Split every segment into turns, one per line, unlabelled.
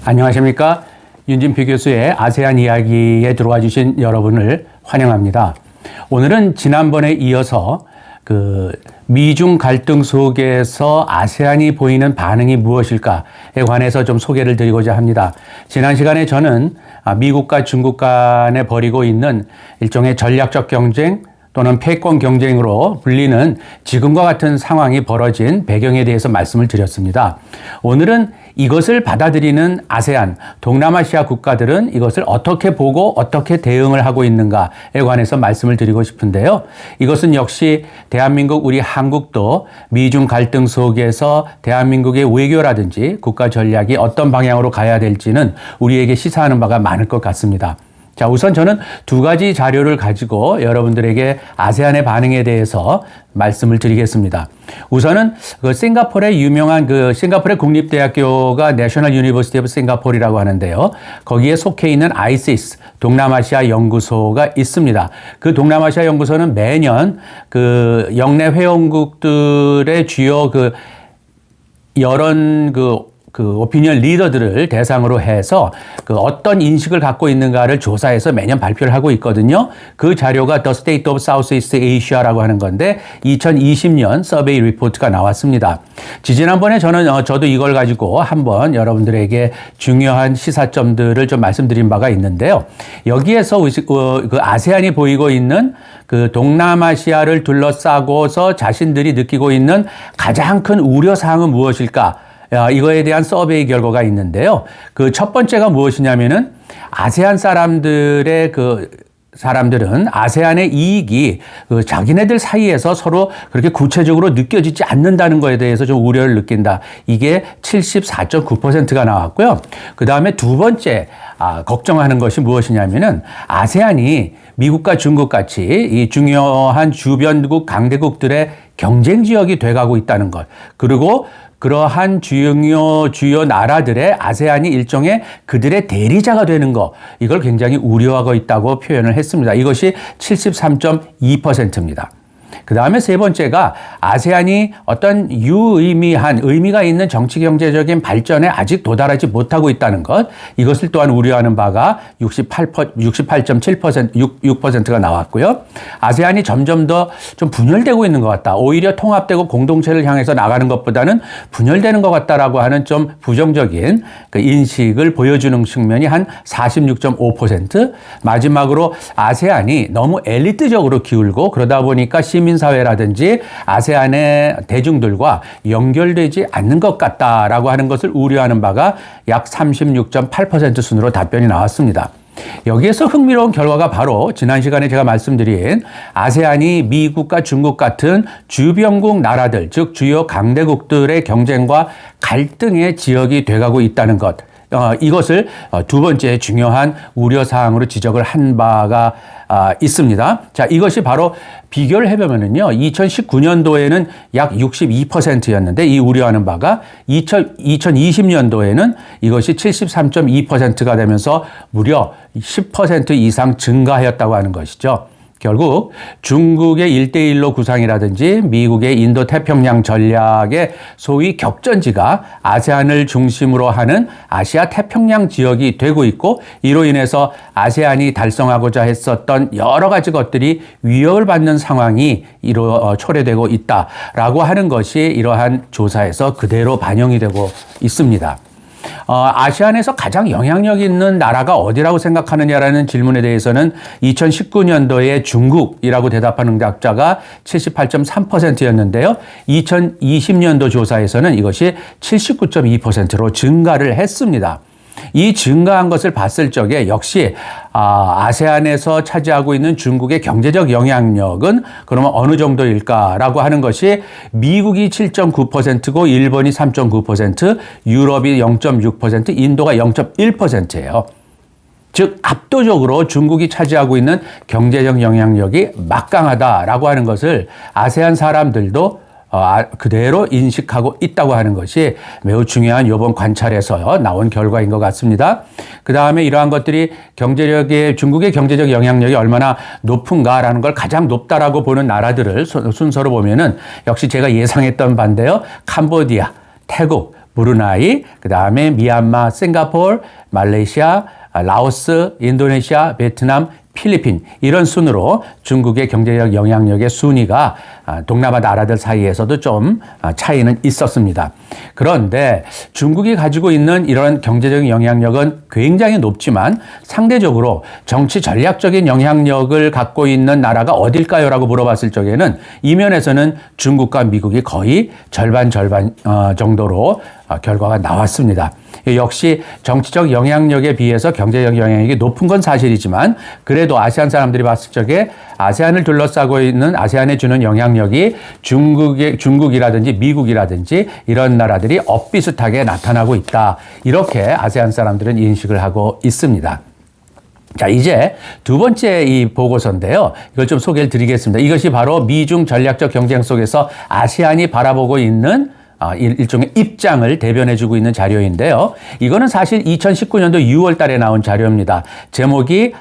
안녕하십니까. 윤진표 교수의 아세안 이야기에 들어와 주신 여러분을 환영합니다. 오늘은 지난번에 이어서 미중 갈등 속에서 아세안이 보이는 반응이 무엇일까에 관해서 좀 소개를 드리고자 합니다. 지난 시간에 저는 미국과 중국 간에 벌이고 있는 일종의 전략적 경쟁 또는 패권 경쟁으로 불리는 지금과 같은 상황이 벌어진 배경에 대해서 말씀을 드렸습니다. 오늘은 이것을 받아들이는 아세안, 동남아시아 국가들은 이것을 어떻게 보고 어떻게 대응을 하고 있는가에 관해서 말씀을 드리고 싶은데요. 이것은 역시 대한민국, 우리 한국도 미중 갈등 속에서 대한민국의 외교라든지 국가 전략이 어떤 방향으로 가야 될지는 우리에게 시사하는 바가 많을 것 같습니다. 자, 우선 저는 두 가지 자료를 가지고 여러분들에게 아세안의 반응에 대해서 말씀을 드리겠습니다. 우선은 싱가포르의 유명한 싱가포르의 국립대학교가 내셔널 유니버시티 오브 싱가포르라고 하는데요. 거기에 속해 있는 ISIS 동남아시아 연구소가 있습니다. 그 동남아시아 연구소는 매년 영내 회원국들의 주요 여론 오피니언 리더들을 대상으로 해서 어떤 인식을 갖고 있는가를 조사해서 매년 발표를 하고 있거든요. 그 자료가 The State of Southeast Asia라고 하는 건데 2020년 서베이 리포트가 나왔습니다. 지난번에 저도 이걸 가지고 한번 여러분들에게 중요한 시사점들을 좀 말씀드린 바가 있는데요. 여기에서 아세안이 보이고 있는 동남아시아를 둘러싸고서 자신들이 느끼고 있는 가장 큰 우려사항은 무엇일까? 이거에 대한 서베이 결과가 있는데요. 첫 번째가 무엇이냐면은 아세안 사람들은 아세안의 이익이 자기네들 사이에서 서로 그렇게 구체적으로 느껴지지 않는다는 것에 대해서 좀 우려를 느낀다. 이게 74.9%가 나왔고요. 그 다음에 두 번째 걱정하는 것이 무엇이냐면은 아세안이 미국과 중국 같이 이 중요한 주변국 강대국들의 경쟁 지역이 돼가고 있다는 것. 그리고 그러한 주요 나라들의 아세안이 일종의 그들의 대리자가 되는 것, 이걸 굉장히 우려하고 있다고 표현을 했습니다. 이것이 73.2%입니다. 그 다음에 세 번째가 아세안이 어떤 의미가 있는 정치 경제적인 발전에 아직 도달하지 못하고 있다는 것, 이것을 또한 우려하는 바가 68.7%, 6%가 나왔고요. 아세안이 점점 더 좀 분열되고 있는 것 같다. 오히려 통합되고 공동체를 향해서 나가는 것보다는 분열되는 것 같다라고 하는 좀 부정적인 인식을 보여주는 측면이 한 46.5%. 마지막으로 아세안이 너무 엘리트적으로 기울고 그러다 보니까 시민사회라든지 아세안의 대중들과 연결되지 않는 것 같다라고 하는 것을 우려하는 바가 약 36.8% 순으로 답변이 나왔습니다. 여기에서 흥미로운 결과가 바로 지난 시간에 제가 말씀드린 아세안이 미국과 중국 같은 주변국 나라들, 즉 주요 강대국들의 경쟁과 갈등의 지역이 돼가고 있다는 것. 이것을 두 번째 중요한 우려사항으로 지적을 한 바가 있습니다. 자, 이것이 바로 비교를 해보면은요, 2019년도에는 약 62%였는데 이 우려하는 바가 2020년도에는 이것이 73.2%가 되면서 무려 10% 이상 증가하였다고 하는 것이죠. 결국 중국의 1대1로 구상이라든지 미국의 인도 태평양 전략의 소위 격전지가 아세안을 중심으로 하는 아시아 태평양 지역이 되고 있고, 이로 인해서 아세안이 달성하고자 했었던 여러 가지 것들이 위협을 받는 상황이 초래되고 있다라고 하는 것이 이러한 조사에서 그대로 반영이 되고 있습니다. 아시안에서 가장 영향력 있는 나라가 어디라고 생각하느냐라는 질문에 대해서는 2019년도에 중국이라고 대답한 응답자가 78.3%였는데요. 2020년도 조사에서는 이것이 79.2%로 증가를 했습니다. 이 증가한 것을 봤을 적에 역시 아세안에서 차지하고 있는 중국의 경제적 영향력은 그러면 어느 정도일까라고 하는 것이 미국이 7.9%고 일본이 3.9%, 유럽이 0.6%, 인도가 0.1%예요. 즉 압도적으로 중국이 차지하고 있는 경제적 영향력이 막강하다라고 하는 것을 아세안 사람들도 그대로 인식하고 있다고 하는 것이 매우 중요한 이번 관찰에서 나온 결과인 것 같습니다. 그 다음에 이러한 것들이 중국의 경제적 영향력이 얼마나 높은가라는 걸 가장 높다라고 보는 나라들을 순서로 보면은 역시 제가 예상했던 반대요. 캄보디아, 태국, 브루나이, 그다음에 미얀마, 싱가포르, 말레이시아, 라오스, 인도네시아, 베트남, 필리핀 이런 순으로 중국의 경제적 영향력의 순위가 동남아 나라들 사이에서도 좀 차이는 있었습니다. 그런데 중국이 가지고 있는 이런 경제적인 영향력은 굉장히 높지만 상대적으로 정치 전략적인 영향력을 갖고 있는 나라가 어딜까요? 라고 물어봤을 적에는 이면에서는 중국과 미국이 거의 절반 정도로 결과가 나왔습니다. 역시 정치적 영향력에 비해서 경제적 영향력이 높은 건 사실이지만 그래도 아세안 사람들이 봤을 적에 아세안을 둘러싸고 있는 아세안에 주는 영향력이 중국이라든지 미국이라든지 이런 나라들이 엇비슷하게 나타나고 있다. 이렇게 아세안 사람들은 인식을 하고 있습니다. 자, 이제 두 번째 이 보고서인데요. 이걸 좀 소개를 드리겠습니다. 이것이 바로 미중 전략적 경쟁 속에서 아세안이 바라보고 있는 일종의 입장을 대변해주고 있는 자료인데요. 이거는 사실 2019년도 6월 달에 나온 자료입니다. 제목이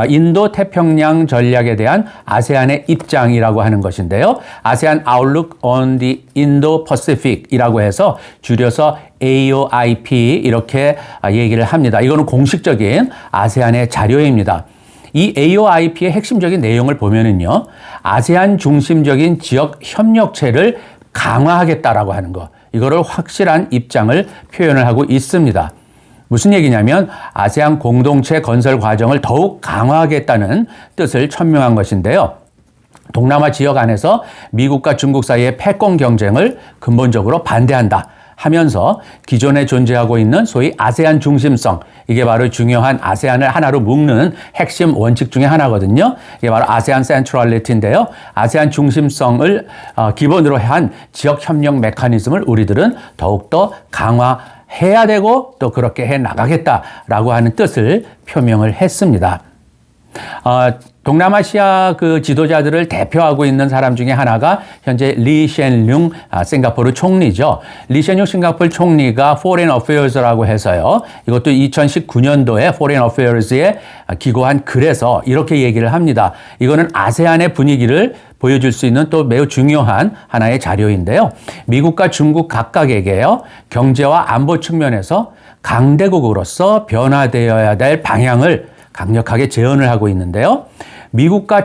인도 태평양 전략에 대한 아세안의 입장이라고 하는 것인데요. ASEAN Outlook on the Indo-Pacific 이라고 해서 줄여서 AOIP 이렇게 얘기를 합니다. 이거는 공식적인 아세안의 자료입니다. 이 AOIP의 핵심적인 내용을 보면은요, 아세안 중심적인 지역 협력체를 강화하겠다라고 하는 거, 이거를 확실한 입장을 표현을 하고 있습니다. 무슨 얘기냐면 아세안 공동체 건설 과정을 더욱 강화하겠다는 뜻을 천명한 것인데요. 동남아 지역 안에서 미국과 중국 사이의 패권 경쟁을 근본적으로 반대한다 하면서 기존에 존재하고 있는 소위 아세안 중심성, 이게 바로 중요한 아세안을 하나로 묶는 핵심 원칙 중에 하나거든요. 이게 바로 아세안 센트럴리티인데요. 아세안 중심성을 기본으로 한 지역 협력 메커니즘을 우리들은 더욱더 강화해야 되고 또 그렇게 해 나가겠다라고 하는 뜻을 표명을 했습니다. 동남아시아 그 지도자들을 대표하고 있는 사람 중에 하나가 현재 리셴룽 싱가포르 총리죠. 리셴룽 싱가포르 총리가 Foreign Affairs라고 해서요. 이것도 2019년도에 Foreign Affairs에 기고한 글에서 이렇게 얘기를 합니다. 이거는 아세안의 분위기를 보여줄 수 있는 또 매우 중요한 하나의 자료인데요. 미국과 중국 각각에게요, 경제와 안보 측면에서 강대국으로서 변화되어야 될 방향을 강력하게 제언을 하고 있는데요. 미국과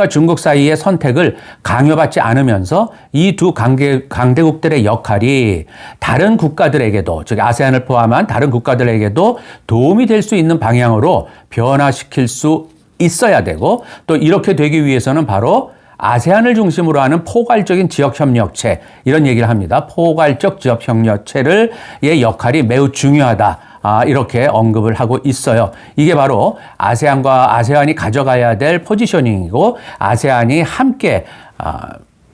중국 사이의 선택을 강요받지 않으면서 이 두 강대국들의 역할이 다른 국가들에게도, 즉 아세안을 포함한 다른 국가들에게도 도움이 될 수 있는 방향으로 변화시킬 수 있어야 되고, 또 이렇게 되기 위해서는 바로 아세안을 중심으로 하는 포괄적인 지역협력체, 이런 얘기를 합니다. 포괄적 지역협력체의 역할이 매우 중요하다. 이렇게 언급을 하고 있어요. 이게 바로 아세안과 아세안이 가져가야 될 포지셔닝이고, 아세안이 함께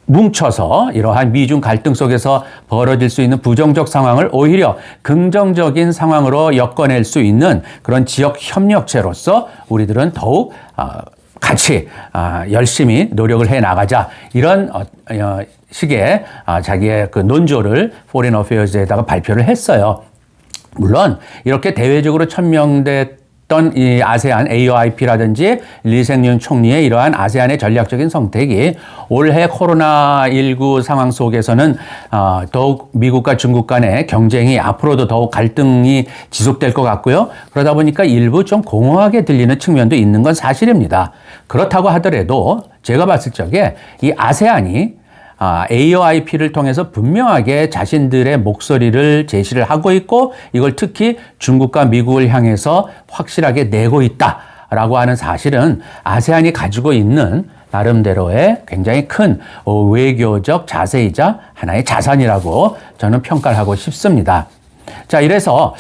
뭉쳐서 이러한 미중 갈등 속에서 벌어질 수 있는 부정적 상황을 오히려 긍정적인 상황으로 엮어낼 수 있는 그런 지역 협력체로서 우리들은 더욱 같이 열심히 노력을 해 나가자, 이런 식의 자기의 그 논조를 포레인 어페어즈에다가 발표를 했어요. 물론 이렇게 대외적으로 천명됐던 이 아세안 AOIP라든지 리생륜 총리의 이러한 아세안의 전략적인 선택이 올해 코로나19 상황 속에서는 더욱 미국과 중국 간의 경쟁이 앞으로도 더욱 갈등이 지속될 것 같고요. 그러다 보니까 일부 좀 공허하게 들리는 측면도 있는 건 사실입니다. 그렇다고 하더라도 제가 봤을 적에 이 아세안이 AOIP를 통해서 분명하게 자신들의 목소리를 제시를 하고 있고, 이걸 특히 중국과 미국을 향해서 확실하게 내고 있다라고 하는 사실은 아세안이 가지고 있는 나름대로의 굉장히 큰 외교적 자세이자 하나의 자산이라고 저는 평가를 하고 싶습니다. 자, 이래서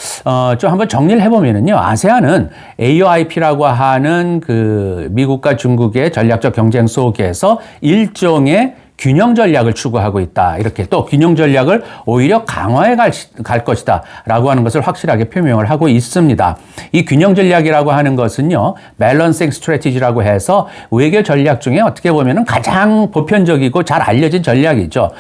좀 한번 정리를 해보면은요, 아세안은 AOIP라고 하는 그 미국과 중국의 전략적 경쟁 속에서 일종의 균형 전략을 추구하고 있다. 이렇게 또 균형 전략을 오히려 강화해 갈 것이다 라고 하는 것을 확실하게 표명을 하고 있습니다. 이 균형 전략이라고 하는 것은요, 밸런싱 스트래티지라고 해서 외교 전략 중에 어떻게 보면 가장 보편적이고 잘 알려진 전략이죠.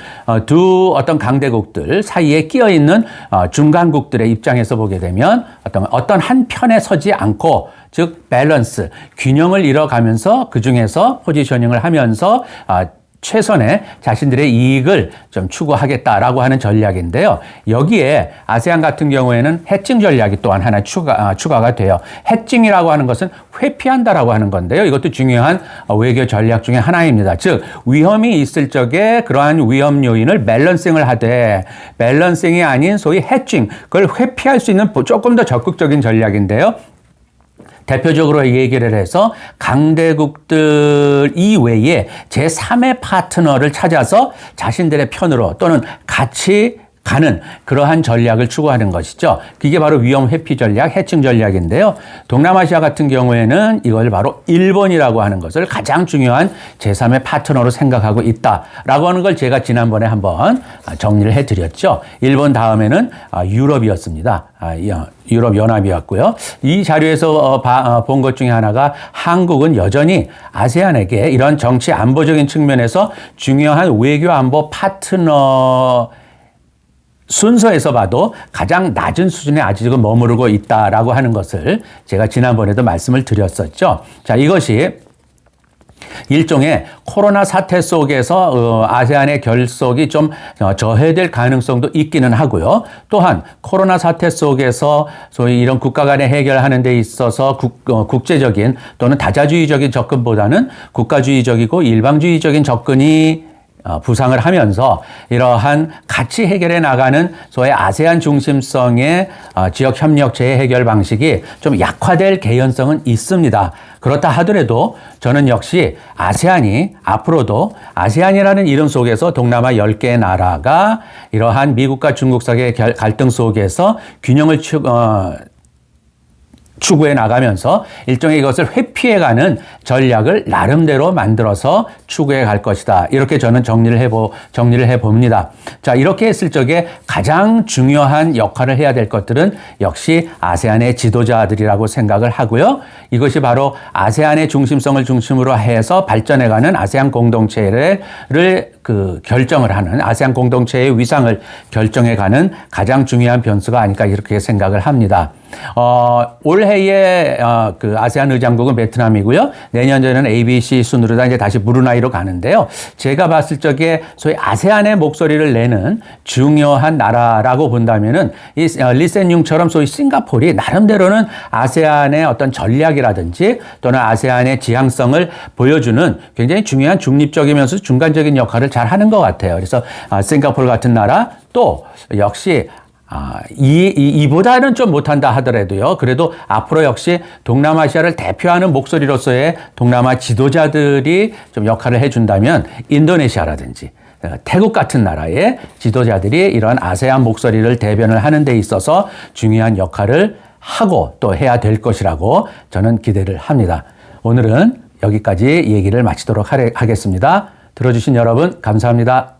두 어떤 강대국들 사이에 끼어 있는 중간국들의 입장에서 보게 되면 어떤 한 편에 서지 않고, 즉 밸런스, 균형을 이뤄가면서 그 중에서 포지셔닝을 하면서 최선의 자신들의 이익을 좀 추구하겠다라고 하는 전략인데요. 여기에 아세안 같은 경우에는 해칭 전략이 또한 하나 추가가 돼요. 해칭이라고 하는 것은 회피한다라고 하는 건데요. 이것도 중요한 외교 전략 중에 하나입니다. 즉 위험이 있을 적에 그러한 위험 요인을 밸런싱을 하되 밸런싱이 아닌 소위 해칭, 그걸 회피할 수 있는 조금 더 적극적인 전략인데요. 대표적으로 얘기를 해서 강대국들 이외에 제3의 파트너를 찾아서 자신들의 편으로 또는 같이 가는 그러한 전략을 추구하는 것이죠. 그게 바로 위험 회피 전략, 해칭 전략인데요. 동남아시아 같은 경우에는 이걸 바로 일본이라고 하는 것을 가장 중요한 제3의 파트너로 생각하고 있다라고 하는 걸 제가 지난번에 한번 정리를 해드렸죠. 일본 다음에는 유럽이었습니다. 유럽연합이었고요. 이 자료에서 본 것 중에 하나가 한국은 여전히 아세안에게 이런 정치 안보적인 측면에서 중요한 외교 안보 파트너 순서에서 봐도 가장 낮은 수준에 아직은 머무르고 있다라고 하는 것을 제가 지난번에도 말씀을 드렸었죠. 자, 이것이 일종의 코로나 사태 속에서 아세안의 결속이 좀 저해될 가능성도 있기는 하고요. 또한 코로나 사태 속에서 소위 이런 국가 간에 해결하는 데 있어서 국제적인 또는 다자주의적인 접근보다는 국가주의적이고 일방주의적인 접근이 부상을 하면서 이러한 같이 해결해 나가는 소위 아세안 중심성의 지역 협력 재해결 방식이 좀 약화될 개연성은 있습니다. 그렇다 하더라도 저는 역시 아세안이 앞으로도 아세안이라는 이름 속에서 동남아 10개의 나라가 이러한 미국과 중국 사이의 갈등 속에서 균형을 추구해 나가면서 일종의 이것을 회피해가는 전략을 나름대로 만들어서 추구해 갈 것이다. 이렇게 저는 정리를 해봅니다. 자, 이렇게 했을 적에 가장 중요한 역할을 해야 될 것들은 역시 아세안의 지도자들이라고 생각을 하고요. 이것이 바로 아세안의 중심성을 중심으로 해서 발전해가는 아세안 공동체를 결정을 하는 아세안 공동체의 위상을 결정해가는 가장 중요한 변수가 아닐까 이렇게 생각을 합니다. 올해의 아세안 의장국은 베트남이고요. 내년에는 ABC 순으로 이제 다시 브루나이로 가는데요. 제가 봤을 적에 소위 아세안의 목소리를 내는 중요한 나라라고 본다면은 이 리센융처럼 소위 싱가포르이 나름대로는 아세안의 어떤 전략이라든지 또는 아세안의 지향성을 보여주는 굉장히 중요한 중립적이면서 중간적인 역할을 잘 하는 것 같아요. 그래서 싱가포르 같은 나라 또 역시 이보다는 좀 못한다 하더라도요. 그래도 앞으로 역시 동남아시아를 대표하는 목소리로서의 동남아 지도자들이 좀 역할을 해준다면 인도네시아라든지 태국 같은 나라의 지도자들이 이런 아세안 목소리를 대변을 하는 데 있어서 중요한 역할을 하고 또 해야 될 것이라고 저는 기대를 합니다. 오늘은 여기까지 얘기를 마치도록 하겠습니다. 들어주신 여러분 감사합니다.